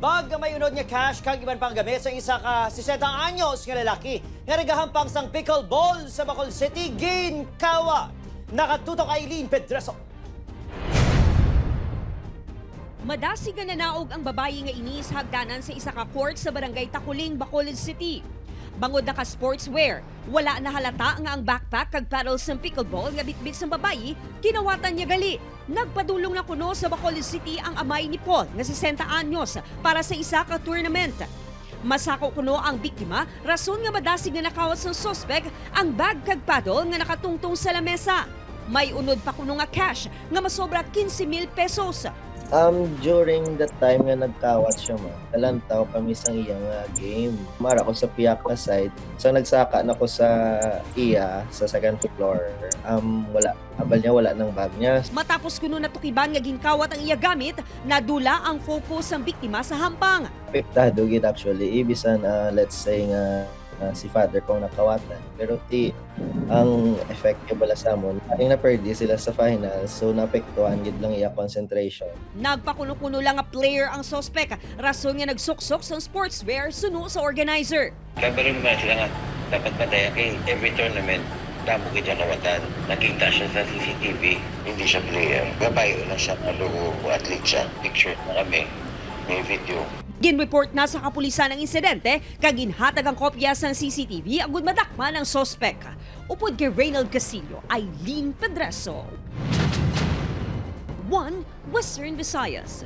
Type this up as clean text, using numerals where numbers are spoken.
Bag nga may unod nga cash kag iban pang gamit sa isa ka 60 anyos nga lalaki nga nagahampang sang pickleball sa Bacolod City, Ginkawa. Nakatutok Aileen Pedreso. Madasig nga nanaog ang babayi nga inis hagdanan sa isa ka court sa barangay Takuling, Bacolod City. Bangod na ka sportswear, wala na halata nga ang backpack kag paddles ng pickleball nga bitbit sa babayi, kinawatan niya gali. Nagpadulong na kuno sa Bacolod City ang amay ni Paul nga 60 anyos para sa isa ka tournament. Masako kuno ang biktima, rason nga madasig nga nakawat ng suspect ang bag kag paddle nga nakatungtong sa lamesa. May unod pa kuno nga cash nga masobra 15,000 pesos. During that time nga nagkawat siya talantaw kami sa iyang game. Mara ko sa piyak na side. So nagsaka na ko sa iya sa second floor. Wala. Abal niya wala ng bag niya. Matapos kuno natukiban nga ginkawat ang iya gamit, nadula ang focus ng biktima sa hampang. Apektado gid actually. Ibisan let's say nga si father kong nakawatan. Pero ang effect niya bala sa amon, yung na-perdi sila sa final, so naapektuhan gid lang iya concentration. Nagpakuno-kuno lang nga player ang suspect, rason nga nagsuksok sa sportswear suno sa organizer. Labarin naman sila nga, dapat padaya kay every tournament, damo kita kawatan. Nakita siya sa CCTV, hindi siya player. Babayo lang siya, malugo, athlete siya. Picture na kami, may video. Ginreport na sa kapulisan ang insidente, kag ginhatag ang kopya sa CCTV agud madakpan ang suspect. Upod kay Reynald Castillo, Aileen Pedreso. 1 Western Visayas.